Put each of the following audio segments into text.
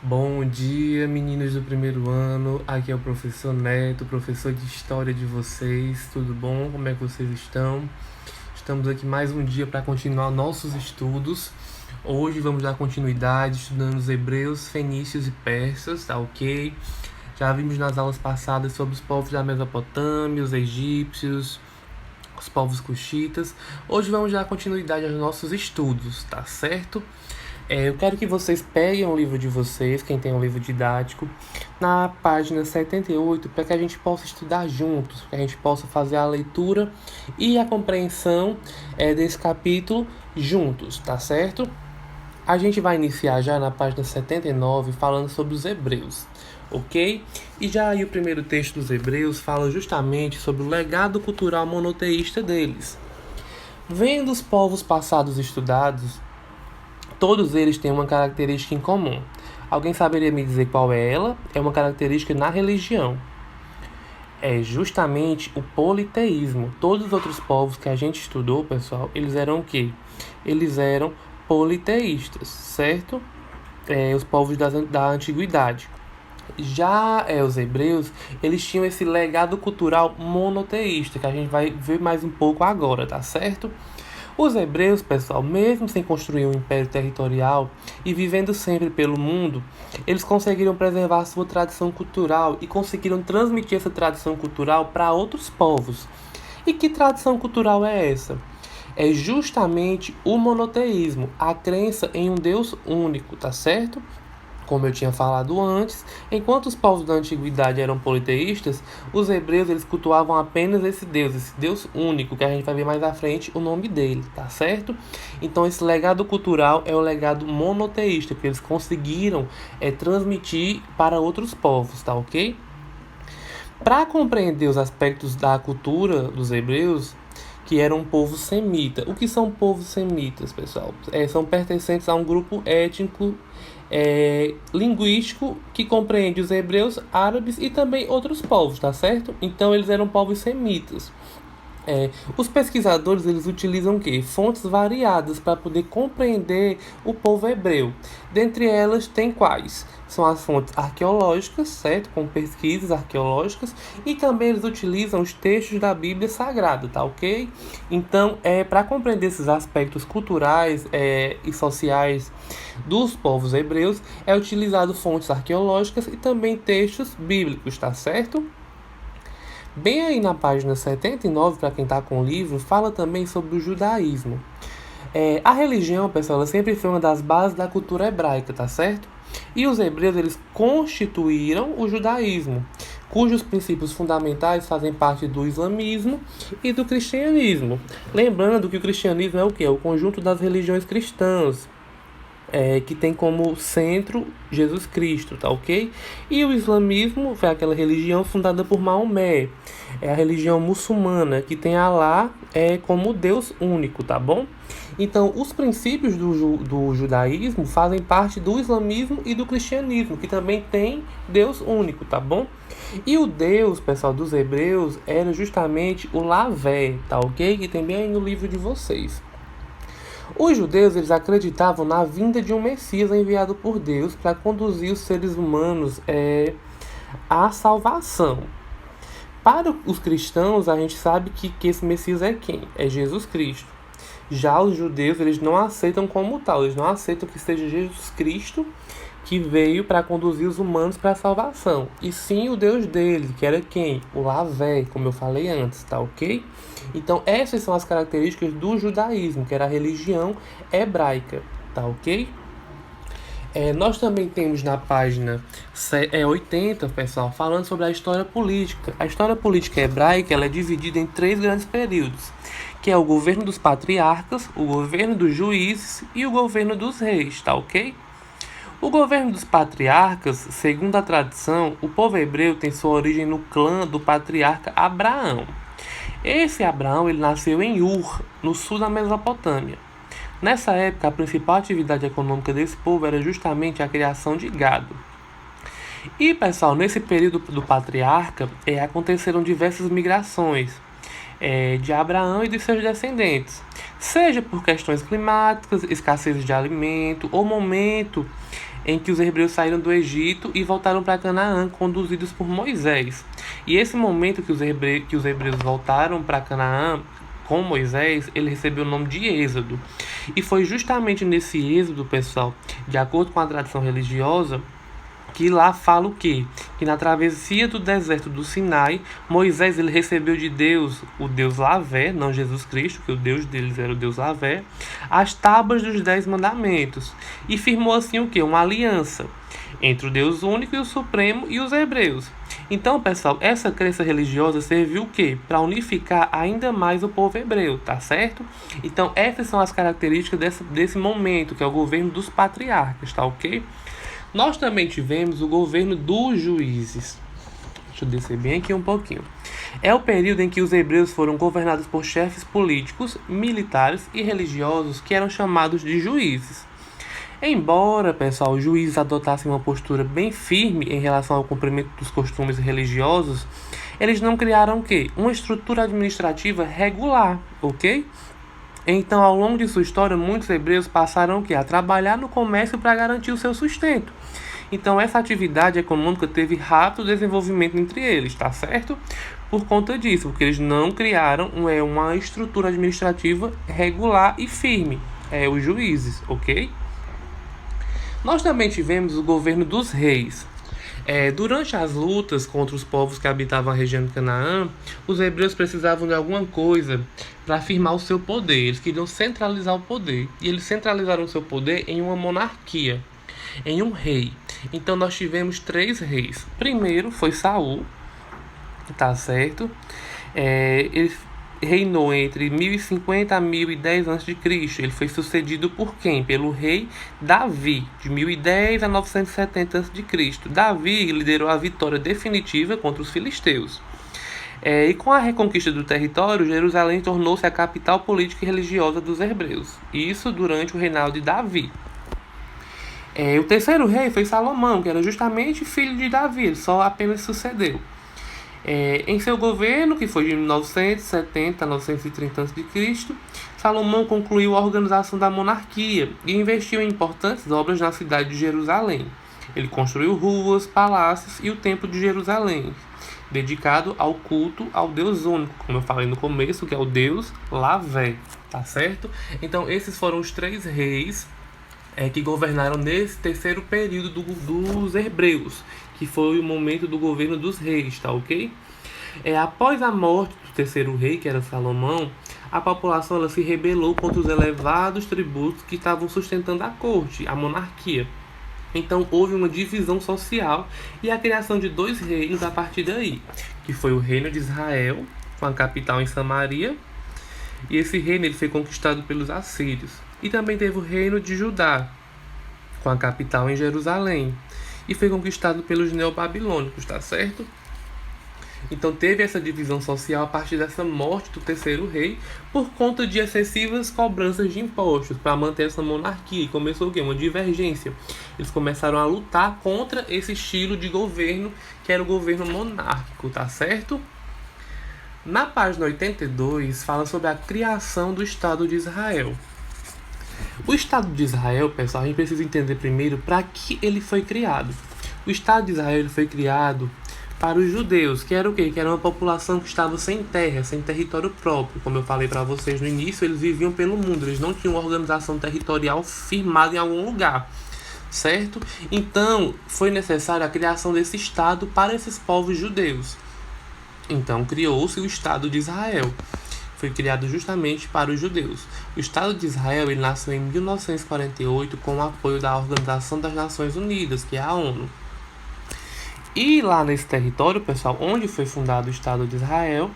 Bom dia, meninos do primeiro ano. Aqui é o professor Neto, professor de História de vocês. Tudo bom? Como é que vocês estão? Estamos aqui mais um dia para continuar nossos estudos. Hoje vamos dar continuidade estudando os hebreus, fenícios e persas, tá ok? Já vimos nas aulas passadas sobre os povos da Mesopotâmia, os egípcios, os povos cuxitas. Hoje vamos dar continuidade aos nossos estudos, tá certo? Eu quero que vocês peguem o livro de vocês, quem tem um livro didático, na página 78, para que a gente possa estudar juntos, para que a gente possa fazer a leitura e a compreensão desse capítulo juntos, tá certo? A gente vai iniciar já na página 79 falando sobre os hebreus, ok? E já aí o primeiro texto dos hebreus fala justamente sobre o legado cultural monoteísta deles. Vendo os povos passados estudados, todos eles têm uma característica em comum. Alguém saberia me dizer qual é ela? É uma característica na religião. É justamente o politeísmo. Todos os outros povos que a gente estudou, pessoal, eles eram o quê? Eles eram politeístas, certo? Os povos da antiguidade. Já os hebreus, eles tinham esse legado cultural monoteísta, que a gente vai ver mais um pouco agora, tá certo? Os hebreus, pessoal, mesmo sem construir um império territorial e vivendo sempre pelo mundo, eles conseguiram preservar sua tradição cultural e conseguiram transmitir essa tradição cultural para outros povos. E que tradição cultural é essa? É justamente o monoteísmo, a crença em um Deus único, tá certo? Como eu tinha falado antes, enquanto os povos da antiguidade eram politeístas, os hebreus eles cultuavam apenas esse Deus único, que a gente vai ver mais à frente o nome dele, tá certo? Então esse legado cultural é o legado monoteísta, que eles conseguiram transmitir para outros povos, tá ok? Para compreender os aspectos da cultura dos hebreus, que era um povo semita. O que são povos semitas, pessoal? São pertencentes a um grupo étnico linguístico que compreende os hebreus, árabes e também outros povos, tá certo? Então eles eram povos semitas. Os pesquisadores eles utilizam o quê? Fontes variadas para poder compreender o povo hebreu. Dentre elas tem quais? São as fontes arqueológicas, certo? Com pesquisas arqueológicas, e também eles utilizam os textos da Bíblia Sagrada, tá ok? Então, para compreender esses aspectos culturais e sociais dos povos hebreus, é utilizado fontes arqueológicas e também textos bíblicos, tá certo? Bem aí na página 79, para quem está com o livro, fala também sobre o judaísmo. A religião, pessoal, ela sempre foi uma das bases da cultura hebraica, tá certo? E os hebreus, eles constituíram o judaísmo, cujos princípios fundamentais fazem parte do islamismo e do cristianismo. Lembrando que o cristianismo é o quê? É o conjunto das religiões cristãs, que tem como centro Jesus Cristo, tá ok? E o islamismo foi aquela religião fundada por Maomé, é a religião muçulmana, que tem Alá como Deus único, tá bom? Então, os princípios do judaísmo fazem parte do islamismo e do cristianismo, que também tem Deus único, tá bom? E o Deus, pessoal, dos hebreus era justamente o Lavé, tá ok? Que tem bem aí no livro de vocês. Os judeus eles acreditavam na vinda de um Messias enviado por Deus para conduzir os seres humanos à salvação. Para os cristãos, a gente sabe que esse Messias é quem? É Jesus Cristo. Já os judeus eles não aceitam como tal, eles não aceitam que seja Jesus Cristo que veio para conduzir os humanos para a salvação. E sim o Deus deles, que era quem? O Lavé, como eu falei antes, tá ok? Então essas são as características do judaísmo, que era a religião hebraica, tá ok? Nós também temos na página 80, pessoal, falando sobre a história política. A história política hebraica ela é dividida em 3 grandes períodos, que é o governo dos patriarcas, o governo dos juízes e o governo dos reis, tá ok? O governo dos patriarcas, segundo a tradição, o povo hebreu tem sua origem no clã do patriarca Abraão. Esse Abraão ele nasceu em Ur, no sul da Mesopotâmia. Nessa época, a principal atividade econômica desse povo era justamente a criação de gado. E, pessoal, nesse período do patriarca, aconteceram diversas migrações de Abraão e de seus descendentes, seja por questões climáticas, escassez de alimento ou momento em que os hebreus saíram do Egito e voltaram para Canaã, conduzidos por Moisés. E esse momento que os hebreus voltaram para Canaã com Moisés, ele recebeu o nome de Êxodo. E foi justamente nesse Êxodo, pessoal, de acordo com a tradição religiosa, que lá fala o quê? Que na travessia do deserto do Sinai, Moisés ele recebeu de Deus, o Deus Lavé, não Jesus Cristo, que o Deus deles era o Deus Lavé, as tábuas dos 10 mandamentos. E firmou assim o quê? Uma aliança entre o Deus único e o Supremo e os hebreus. Então, pessoal, essa crença religiosa serviu o quê? Para unificar ainda mais o povo hebreu, tá certo? Então, essas são as características desse momento, que é o governo dos patriarcas, tá ok? Nós também tivemos o governo dos juízes. Deixa eu descer bem aqui um pouquinho. É o período em que os hebreus foram governados por chefes políticos, militares e religiosos que eram chamados de juízes. Embora, pessoal, os juízes adotassem uma postura bem firme em relação ao cumprimento dos costumes religiosos, eles não criaram o quê? Uma estrutura administrativa regular, ok? Então, ao longo de sua história, muitos hebreus passaram o quê? A trabalhar no comércio para garantir o seu sustento. Então, essa atividade econômica teve rápido desenvolvimento entre eles, tá certo? Por conta disso, porque eles não criaram uma estrutura administrativa regular e firme, os juízes, ok? Nós também tivemos o governo dos reis. Durante as lutas contra os povos que habitavam a região de Canaã, os hebreus precisavam de alguma coisa para afirmar o seu poder. Eles queriam centralizar o poder. E eles centralizaram o seu poder em uma monarquia, em um rei. Então nós tivemos 3 reis. Primeiro foi Saul, tá certo? Ele reinou entre 1050 a 1010 a.C. Ele foi sucedido por quem? Pelo rei Davi, de 1010 a 970 a.C. Davi liderou a vitória definitiva contra os filisteus. E com a reconquista do território, Jerusalém tornou-se a capital política e religiosa dos hebreus. Isso durante o reinado de Davi. O terceiro rei foi Salomão, que era justamente filho de Davi, ele só apenas sucedeu. Em seu governo, que foi de 970 a 930 a.C., Salomão concluiu a organização da monarquia e investiu em importantes obras na cidade de Jerusalém. Ele construiu ruas, palácios e o Templo de Jerusalém, dedicado ao culto ao Deus único, como eu falei no começo, que é o Deus Lavé, tá certo? Então, esses foram os 3 reis que governaram nesse terceiro período dos hebreus, que foi o momento do governo dos reis, tá ok? Após a morte do terceiro rei, que era Salomão, a população ela se rebelou contra os elevados tributos que estavam sustentando a corte, a monarquia. Então houve uma divisão social e a criação de 2 reinos a partir daí, que foi o reino de Israel, com a capital em Samaria, e esse reino ele foi conquistado pelos assírios. E também teve o reino de Judá, com a capital em Jerusalém, e foi conquistado pelos neobabilônicos, tá certo? Então teve essa divisão social a partir dessa morte do terceiro rei, por conta de excessivas cobranças de impostos para manter essa monarquia. E começou o quê? Uma divergência. Eles começaram a lutar contra esse estilo de governo, que era o governo monárquico, tá certo? Na página 82, fala sobre a criação do Estado de Israel. O Estado de Israel, pessoal, a gente precisa entender primeiro para que ele foi criado. O Estado de Israel ele foi criado para os judeus, que era o quê? Que era uma população que estava sem terra, sem território próprio. Como eu falei para vocês no início, eles viviam pelo mundo, eles não tinham uma organização territorial firmada em algum lugar, certo? Então, foi necessária a criação desse Estado para esses povos judeus. Então, criou-se o Estado de Israel. Foi criado justamente para os judeus. O Estado de Israel ele nasceu em 1948 com o apoio da Organização das Nações Unidas, que é a ONU. E lá nesse território, pessoal, onde foi fundado o Estado de Israel,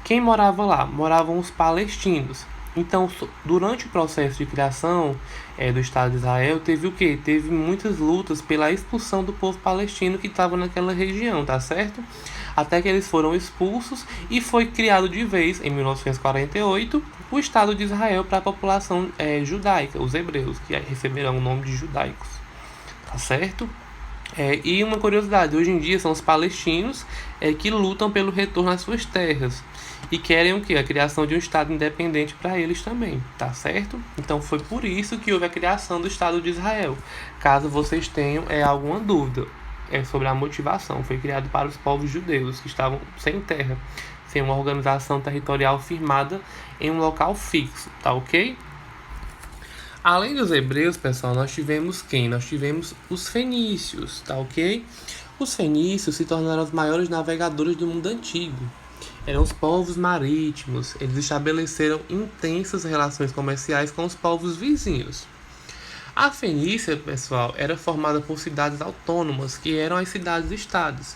quem morava lá? Moravam os palestinos. Então, durante o processo de criação do Estado de Israel, teve o quê? Teve muitas lutas pela expulsão do povo palestino que estava naquela região, tá certo? Até que eles foram expulsos e foi criado de vez, em 1948, o Estado de Israel para a população judaica, os hebreus, que receberão o nome de judaicos, tá certo? E uma curiosidade, hoje em dia são os palestinos que lutam pelo retorno às suas terras e querem o quê? A criação de um Estado independente para eles também, tá certo? Então foi por isso que houve a criação do Estado de Israel. Caso vocês tenham alguma dúvida sobre a motivação, foi criado para os povos judeus que estavam sem terra, sem uma organização territorial firmada em um local fixo, tá ok? Além dos hebreus, pessoal, nós tivemos quem? Nós tivemos os fenícios, tá ok? Os fenícios se tornaram os maiores navegadores do mundo antigo. Eram os povos marítimos. Eles estabeleceram intensas relações comerciais com os povos vizinhos. A Fenícia, pessoal, era formada por cidades autônomas, que eram as cidades-estados.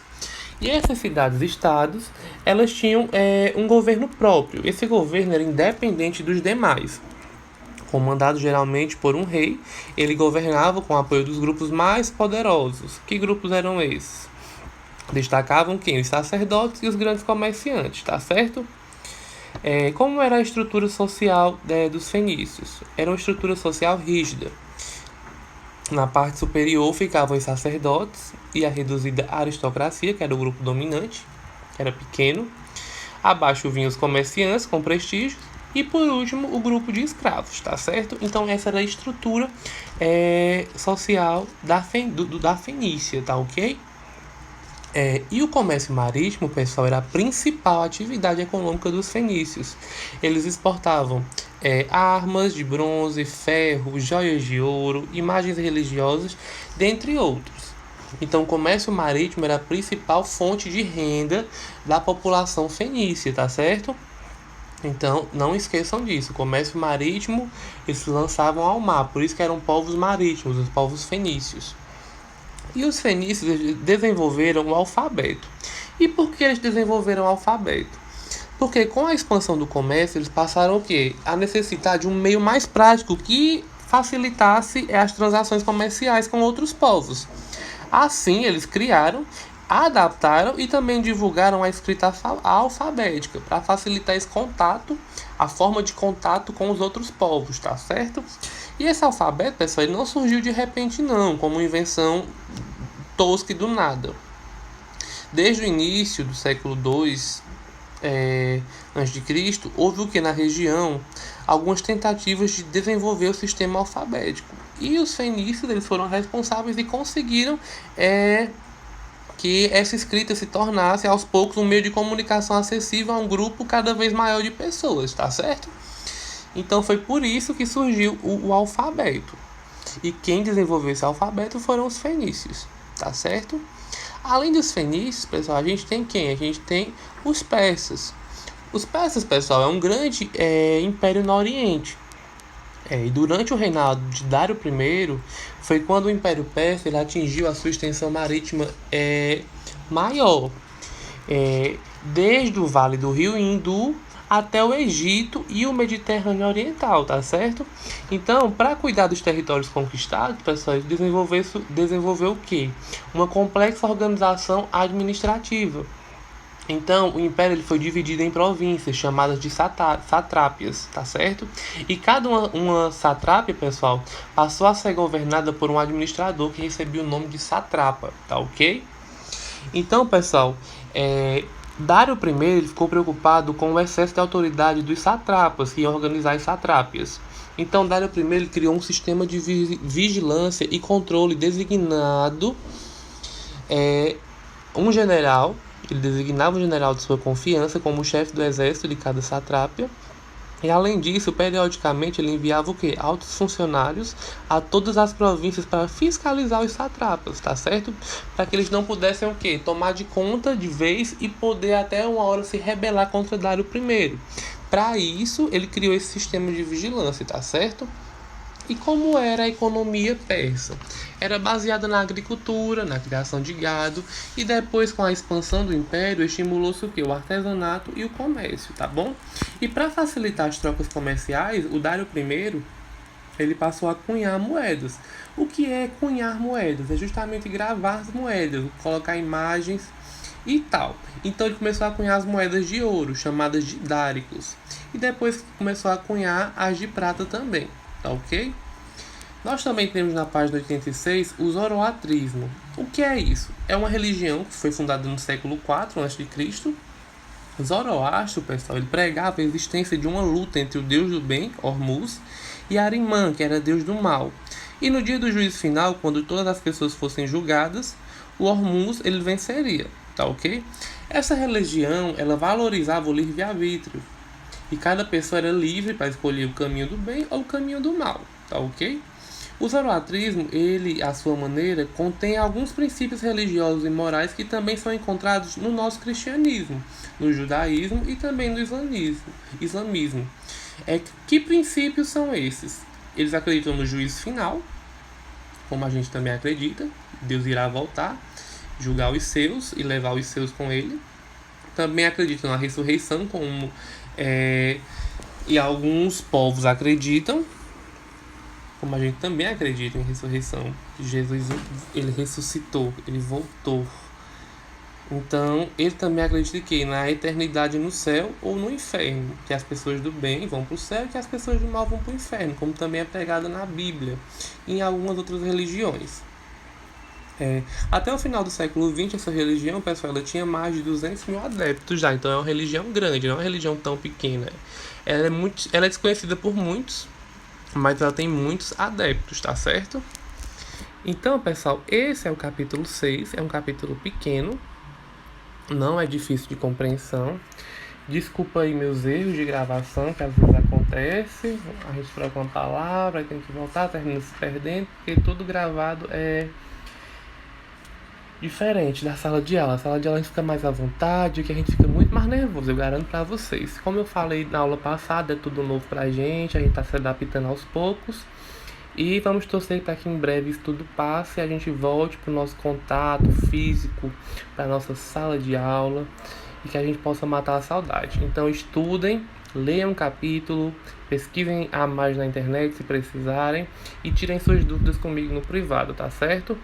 E essas cidades-estados, elas tinham um governo próprio. Esse governo era independente dos demais. Comandado geralmente por um rei, ele governava com o apoio dos grupos mais poderosos. Que grupos eram esses? Destacavam quem? Os sacerdotes e os grandes comerciantes, tá certo? Como era a estrutura social dos fenícios? Era uma estrutura social rígida. Na parte superior ficavam os sacerdotes e a reduzida aristocracia, que era o grupo dominante, que era pequeno. Abaixo vinham os comerciantes com prestígio. E por último, o grupo de escravos, tá certo? Então essa era a estrutura social da Fenícia, tá ok? E o comércio marítimo, pessoal, era a principal atividade econômica dos fenícios. Eles exportavam armas de bronze, ferro, joias de ouro, imagens religiosas, dentre outros. Então, o comércio marítimo era a principal fonte de renda da população fenícia, tá certo? Então, não esqueçam disso. O comércio marítimo, eles se lançavam ao mar, por isso que eram povos marítimos, os povos fenícios. E os fenícios desenvolveram o alfabeto. E por que eles desenvolveram o alfabeto? Porque com a expansão do comércio, eles passaram o quê? A necessitar de um meio mais prático que facilitasse as transações comerciais com outros povos. Assim, eles criaram, adaptaram e também divulgaram a escrita alfabética para facilitar esse contato, a forma de contato com os outros povos, tá certo? E esse alfabeto, pessoal, ele não surgiu de repente não, como invenção tosca e do nada. Desde o início do século II a.C., houve o que na região? Algumas tentativas de desenvolver o sistema alfabético. E os fenícios eles foram responsáveis e conseguiram que essa escrita se tornasse aos poucos um meio de comunicação acessível a um grupo cada vez maior de pessoas, tá certo? Então foi por isso que surgiu o alfabeto. E quem desenvolveu esse alfabeto foram os fenícios, tá certo? Além dos fenícios, pessoal, a gente tem quem? A gente tem os persas. Os persas, pessoal, é um grande império no Oriente. E durante o reinado de Dário I, foi quando o Império Persa ele atingiu a sua extensão marítima maior. Desde o Vale do Rio Indo até o Egito e o Mediterrâneo Oriental, tá certo? Então, para cuidar dos territórios conquistados, pessoal, desenvolveu o quê? Uma complexa organização administrativa. Então, o império ele foi dividido em províncias, chamadas de satrápias, tá certo? E cada uma satrápia, pessoal, passou a ser governada por um administrador que recebia o nome de satrapa, tá ok? Então, pessoal, Dário I ele ficou preocupado com o excesso de autoridade dos satrapas e organizar as satrápias. Então, Dário I ele criou um sistema de vigilância e controle designado um general. Ele designava um general de sua confiança como chefe do exército de cada satrápia. E além disso, periodicamente ele enviava o quê? Altos funcionários a todas as províncias para fiscalizar os satrapas, tá certo? Para que eles não pudessem o quê? Tomar de conta de vez e poder até uma hora se rebelar contra Dário I. Para isso, ele criou esse sistema de vigilância, tá certo? E como era a economia persa? Era baseada na agricultura, na criação de gado, e depois com a expansão do império estimulou-se o quê? O artesanato e o comércio, tá bom? E para facilitar as trocas comerciais, o Dário I ele passou a cunhar moedas. O que é cunhar moedas? É justamente gravar as moedas, colocar imagens e tal. Então ele começou a cunhar as moedas de ouro, chamadas de dáricos, e depois começou a cunhar as de prata também. Tá ok? Nós também temos na página 86 o zoroatrismo. O que é isso? É uma religião que foi fundada no século IV a.C. Zoroastro, pessoal, ele pregava a existência de uma luta entre o deus do bem, Hormuz, e Ahriman, que era deus do mal. E no dia do juízo final, quando todas as pessoas fossem julgadas, o Hormuz ele venceria, tá ok? Essa religião, ela valorizava o livre-arbítrio. E cada pessoa era livre para escolher o caminho do bem ou o caminho do mal, tá ok? O zoroatrismo, ele, à sua maneira, contém alguns princípios religiosos e morais que também são encontrados no nosso cristianismo, no judaísmo e também no islamismo. Que princípios são esses? Eles acreditam no juízo final, como a gente também acredita. Deus irá voltar, julgar os seus e levar os seus com ele. Também acreditam na ressurreição, como e alguns povos acreditam, como a gente também acredita em ressurreição. Jesus, ele ressuscitou, ele voltou. Então, ele também acredita que na eternidade no céu ou no inferno, que as pessoas do bem vão para o céu e que as pessoas do mal vão para o inferno, como também é pregado na Bíblia e em algumas outras religiões. Até o final do século XX, essa religião, pessoal, ela tinha mais de 200 mil adeptos já, então é uma religião grande, não é uma religião tão pequena. Ela é desconhecida por muitos, mas ela tem muitos adeptos, tá certo? Então, pessoal, esse é o capítulo 6, é um capítulo pequeno, não é difícil de compreensão. Desculpa aí meus erros de gravação, que às vezes acontece, a gente troca uma palavra, tem que voltar, termina se perdendo, porque tudo gravado é diferente da sala de aula. A sala de aula a gente fica mais à vontade, que a gente fica muito mais nervoso, eu garanto pra vocês. Como eu falei na aula passada, é tudo novo pra gente, a gente tá se adaptando aos poucos. E vamos torcer para que em breve isso tudo passe e a gente volte para o nosso contato físico, para a nossa sala de aula e que a gente possa matar a saudade. Então estudem, leiam um capítulo, pesquisem a mais na internet se precisarem e tirem suas dúvidas comigo no privado, tá certo?